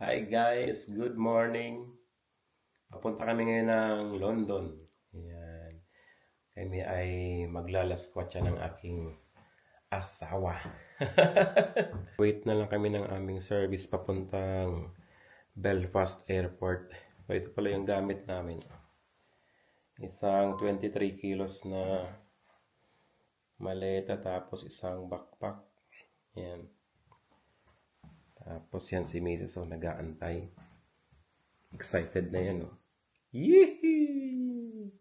Hi guys, good morning. Papunta kami ngayon ng London. Ayan. Kami ay maglalaskwatsa ng aking asawa. Wait na lang kami ng aming service papuntang Belfast Airport. So, ito pala yung gamit namin. Isang 23 kilos na maleta tapos isang backpack. Ayan. Tapos yan si Mrs. So, nag-aantay. Excited na yan, oh. Yee!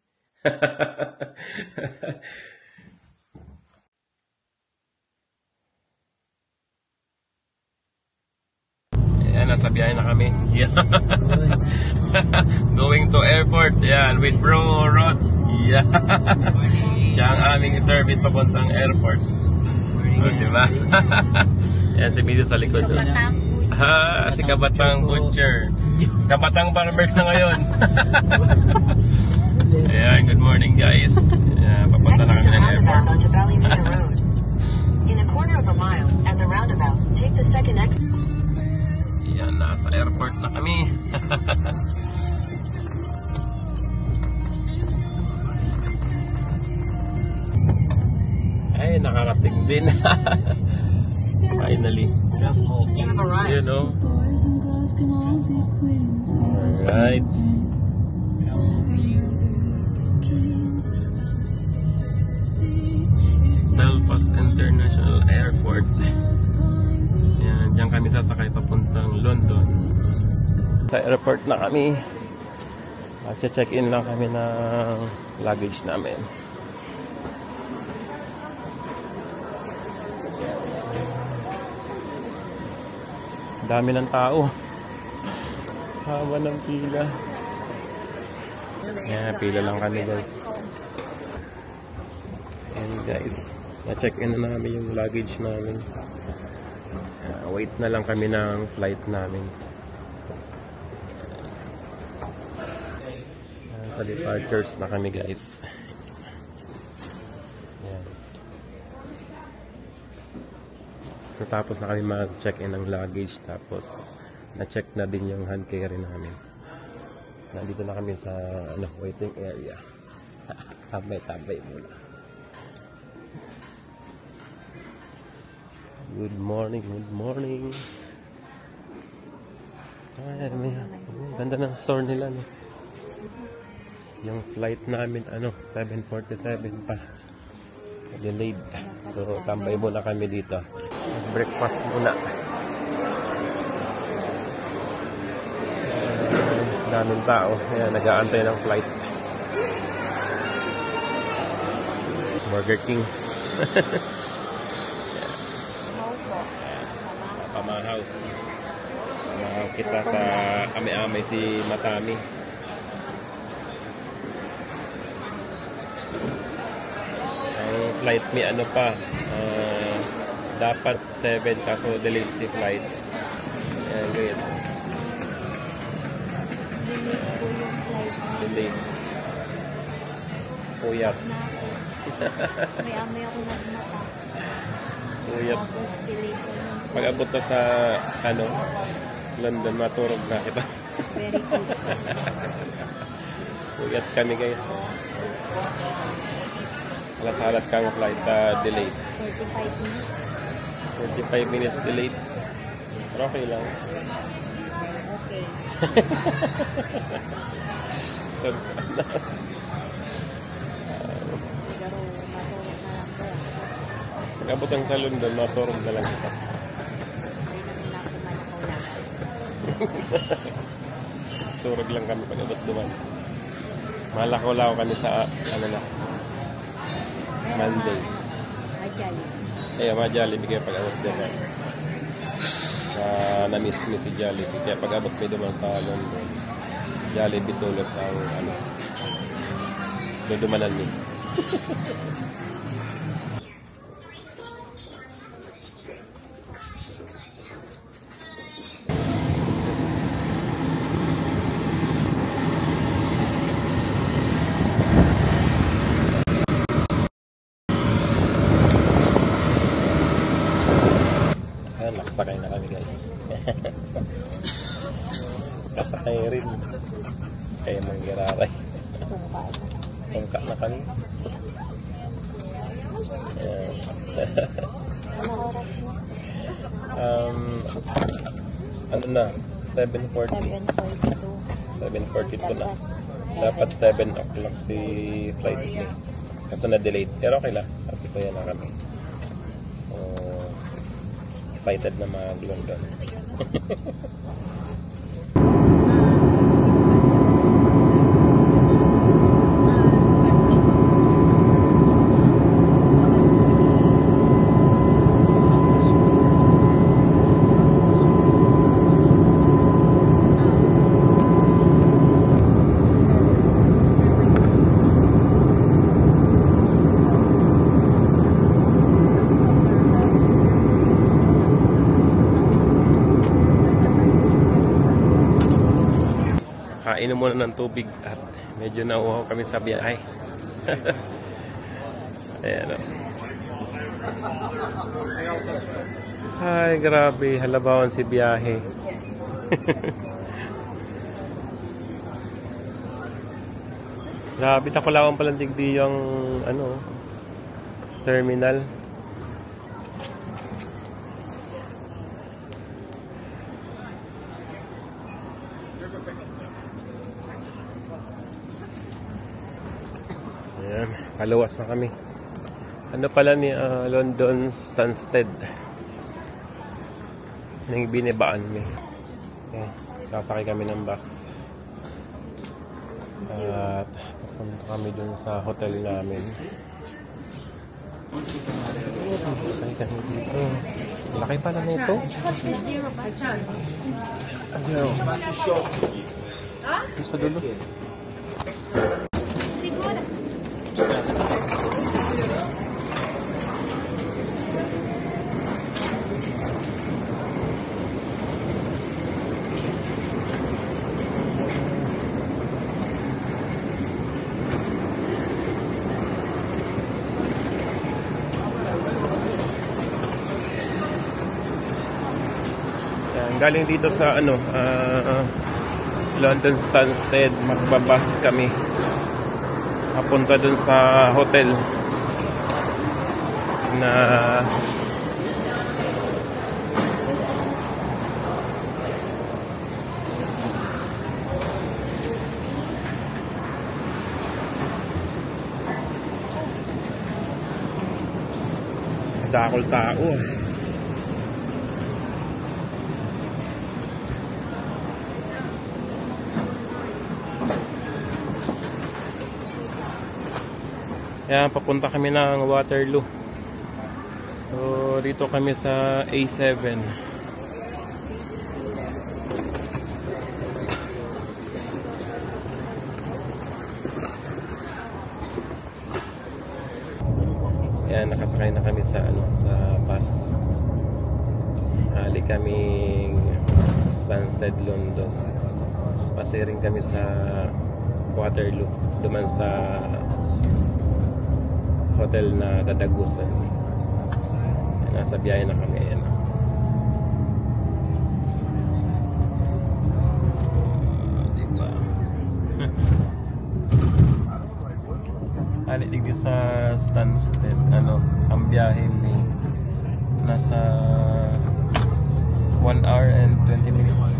Ayan, nasa biyahe na kami. Yeah. Going to airport. Yan, with Bro Rod. Yeah. Siya ang aming service papuntang airport. So, diba? Yan, si Mrs. sa likod. Si Kabatang Butcher. Kabatang Farmers na ngayon. Ayan, good morning guys. Ayan, papunta na kami ng airport. In a quarter of a mile at the roundabout, take the second exit. Ayan, nasa airport na kami. Ay, nakarating din. Finally. You know. Alright. Belfast International Airport. Yan, diyan kami sasakay papuntang London. Sa airport na kami. Check-in lang kami ng luggage namin. Dami ng tao. Haba ng pila. Yan, pila lang kami guys. And guys, na-check-in na namin yung luggage namin. Wait na lang kami ng flight namin. Sa departures na kami guys. Yan. So tapos na kami mag-check-in ng luggage. Tapos na-check na din yung hand carry namin. Nandito na kami sa waiting area. Tabay-tabay muna. Good morning, good morning. Ay, ganda ng store nila, no? Yung flight namin, 7:47 pa. Delayed. So, tambay muna kami dito. Breakfast muna. Daming tao. Ayan, nag-aantay ng flight. Burger King. Pamahaw. Pamahaw kita sa amay-amay si Matami. Ang flight may dapat 7 kaso delayed si flight. Ayan guys. Delayed. Puyat. May amay ako nagmata. Puyat. Tapos delay ko yung Pag abot na sa London, maturog na kita. very good. Puyat kami guys. Halat-halat kang flight delayed. 45 minutes. 45 minutes delayed. Pero okay lang. Okay. So, Siguro matulog na lang ko. pag abot ang sa London, maturog na lang kita. Hindi na ako malakaw-lakaw. Turog lang kami pag abot duman. Malakaw-lakaw kami sa Monday. Ajali. Kaya ma-Jollibee kaya pag abot din. Na-miss si Jollibee. Kaya pag abot may duman sa London, Jollibee tulos ang dudumanan niya. Sakay na kami guys. Kasakay rin. Kaya manggiraray. Tungkal. Tungka na kami. Ayan. Anong oras na? Ano na? 7:40. 7:42. 7:42 na. Dapat 7 o'clock si flight niya. Kaso na-delayed. Pero okay lang. At saya na kami. So, excited na mag-London. Kainom muna ng tubig at medyo nauuhaw kami sa biyahe. Ayan o. Ay, grabe. Halabawan si biyahe. Grabe, takulawan palang digdi yung ano, terminal. Ayan, paluwas na kami. Ano pala ni London Stansted. Nang binibaan mi. Okay, sasakay kami ng bus. At papunta kami dun sa hotel namin. Sasakay kami dito. Laki pala nito. Zero. Ito sa dulo. Galing dito sa ano London Stansted, magbabas kami papunta dun sa hotel na dakol tao. Kaya papunta kami ng Waterloo. So dito kami sa A7. Kaya nakasakay na kami sa ano, sa bus. Hali kaming Stansted, London. Pasiring kami sa Waterloo. Duman sa hotel na dadagusan. Nasa biyahe na kami. Ayan. Diba? Halilig sa Stansted. Ano, ang biyahe ni nasa 1 hour and 20 minutes.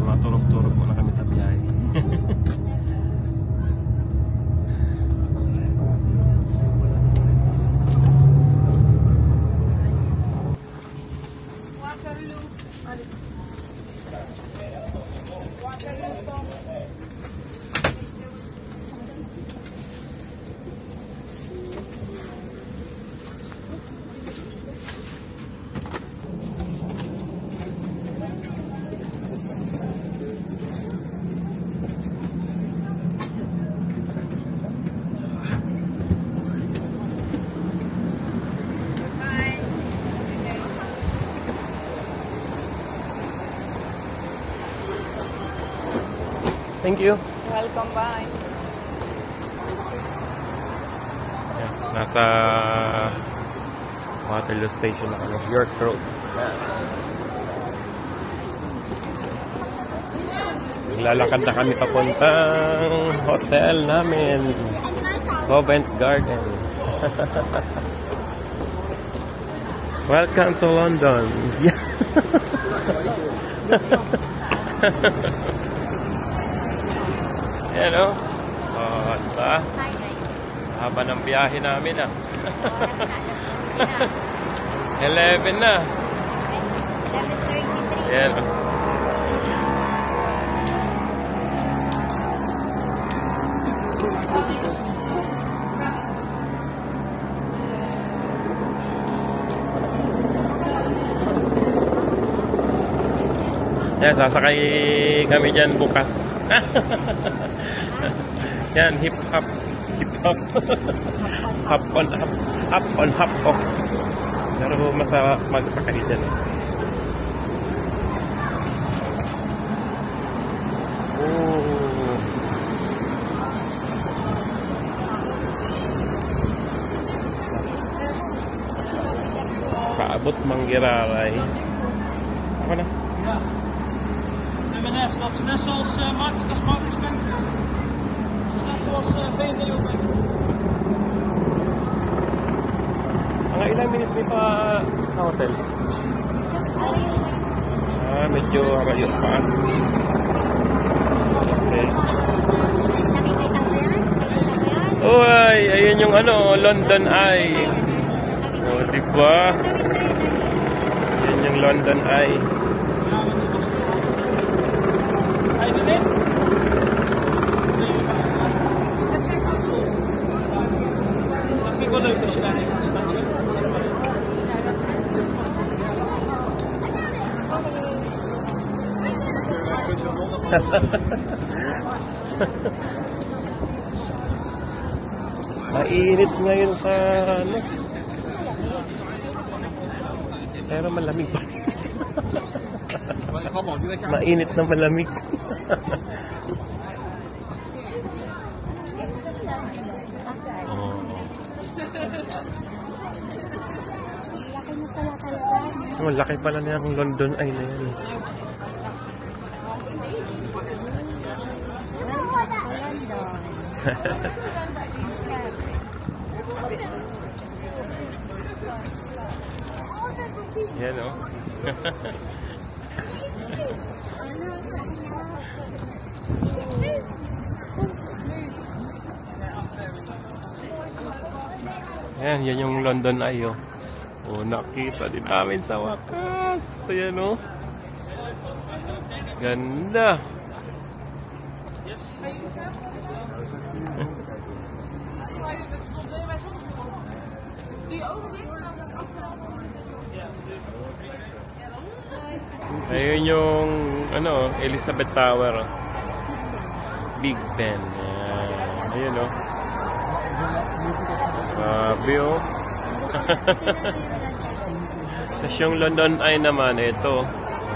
Maturog-turog muna kami sa biyahe. Thank you. Welcome, bye. Nasa Waterloo Station na kami. York Road. Maglalakad na kami papuntang hotel namin. Covent Garden. Welcome to London. Yan o. Oh, diba? Haba ng biyahe namin ah. 11 na. 7:33. Yan. Yan, sasakay kami dyan bukas. Yan, hip hop. Hip hop. Hop on hop. Hop on hop off. Pero masarap magsakay dyan. Oh. Paabot Manggiraray. Ako na. M&S, dat is net zoals Mark Spencer. Net zoals V&D ook. Mga ilang minutes may pa sa hotel? Medyo arayo pa. Okay. Nakikita mo yan? Uy, ayun yung ano, London Eye. O, diba? Ayun yung London Eye. Ga je erin? Dat vind ik wel leuk als je daarheen gaat, stadje. Mainit ngayon sa ano. Pero malamig pa. Mainit na malamig. Oh. Laki mo pala talaga. Oh, laki pala niya ang London Eye na yan. Yan o. Yan yung London Eye o. Oh, nakita din namin sa wakas. Ayan o. Ganda. Ayun yung ano, Elizabeth Tower. Big Ben. Ayun o. Grabe o. Tapos yung London Eye naman, ito.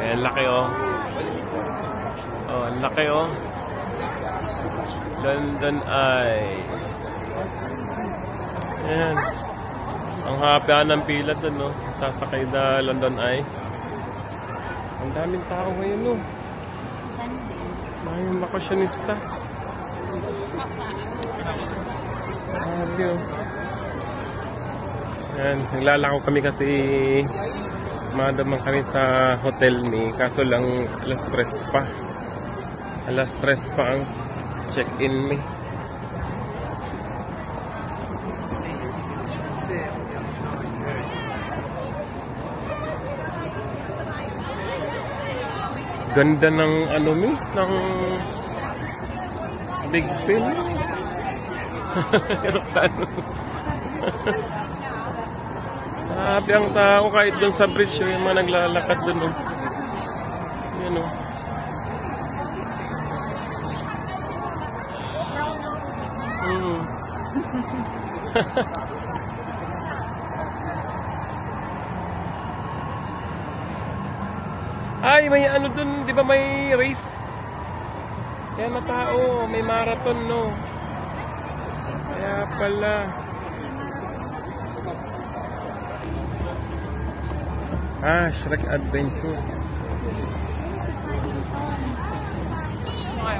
Ayan, laki o. Oh, laki o. London Eye. Ayan. Ang haba ng pila dun, no? Sasakay na London Eye. Ang daming tao ngayon, no? Sunday. Maraming bakasyonista. Grabe, oh. Ayan, naglalakaw kami kasi madamang kami sa hotel ni. Kaso lang alas 3 pa. Alas 3 pa ang check-in ni. Ganda ng ano mi, ng Big Ben. Sabi ang tao kahit doon sa bridge yung mga naglalakad doon. Yan o. Ay, may ano dun, di ba may race? Kaya na tao, may marathon, no? Kaya pala. Shrek Adventure.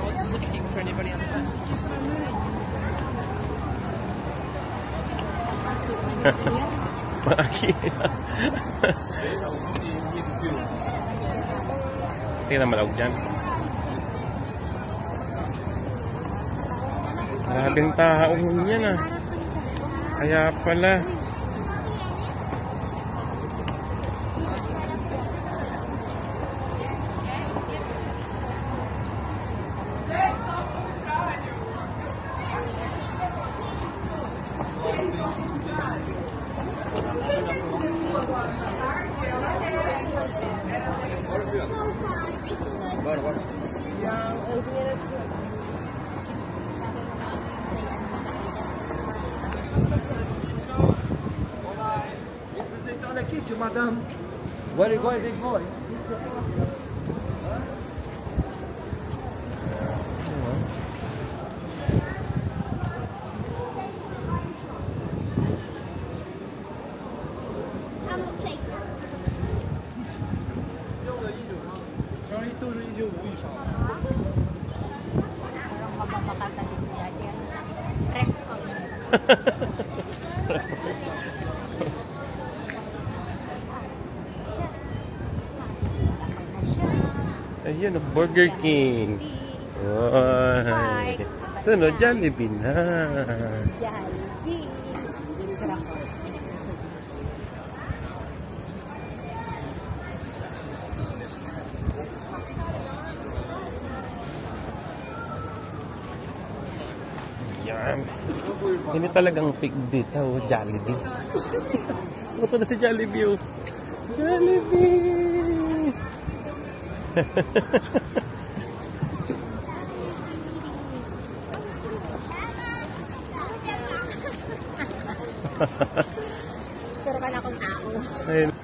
wasn't looking for anybody on the phone. Maki. Tingnan malawag dyan. Grabing tao yan ah. Kaya pala. This is dans la kit, madame. Where you going, big boy? Parang mababakata din nila dyan. Rex ko. Ayun, Burger King. Ay. Sunod, Jollibee na. Jollibee. Sarap ko. Yan. Hindi talagang fake dito, Jollibee. Ito na si Jollibee. Oh. Jollibee! Pero ka na akong tao. Ayun.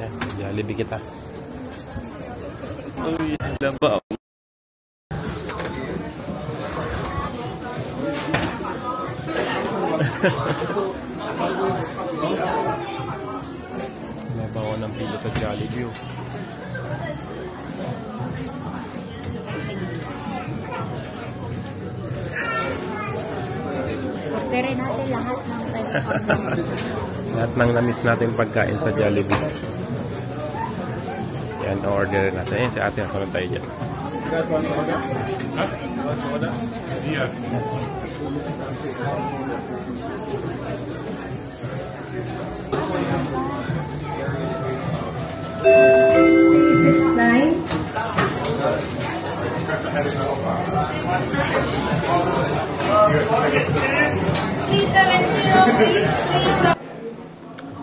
Yan, Jollibee kita. Uy, labaw. Labaw ng pila sa Jollibee. Orderin natin lahat ng pwede. Lahat ng namiss natin pagkain sa Jollibee. Yan, order natin. Ayan, si ate, sunod tayo dyan.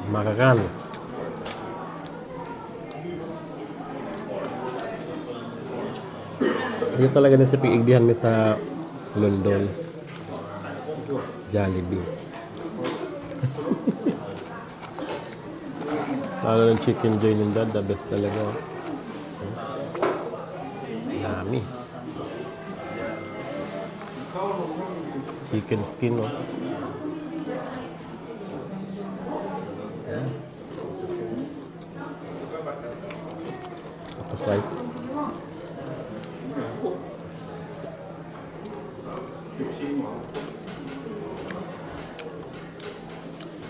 Makakan. Ito talaga na sa pigigdihan mi sa London. Jollibee. Lalo ng chicken joy nila, the best talaga. Yummy. Chicken skin, no? Tapos right.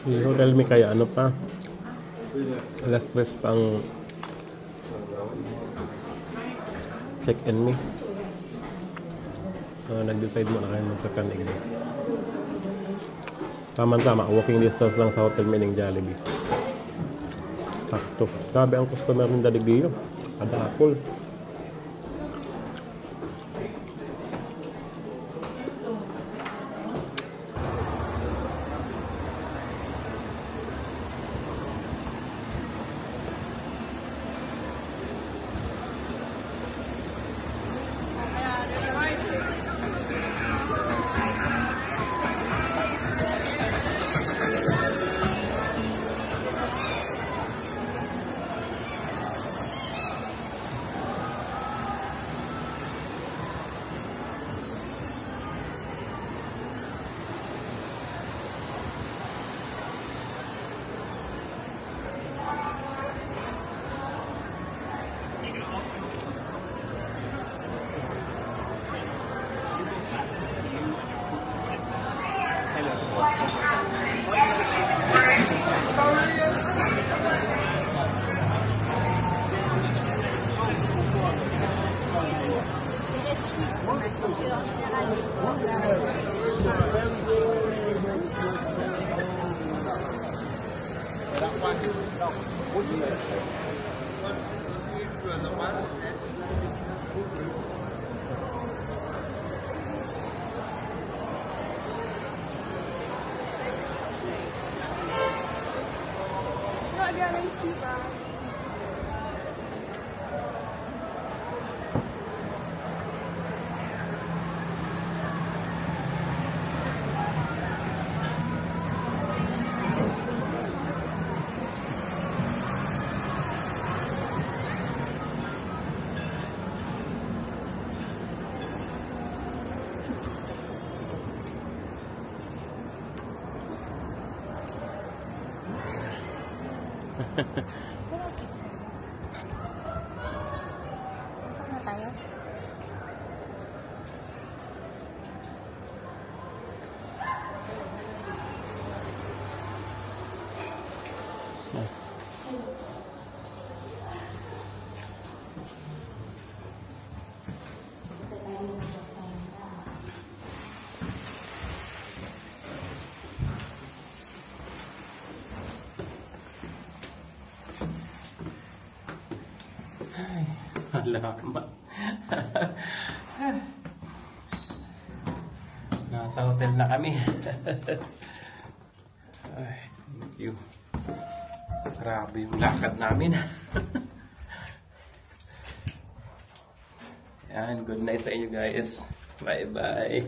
Yung hotel may kaya ano pa? Alas 3 pang check-in me. Nag-decide mo na kayo magkakanig. Tama-tama, walking distance lang sa hotel meaning Jollibee. Sakto. Sabi ang customer ng Jollibee yun. Adapol. Pasok na tayo. Alamat. Nasa hotel na kami. Ay, thank you. Grabe yung lakad namin. Yan, good night sa inyo guys. Bye-bye.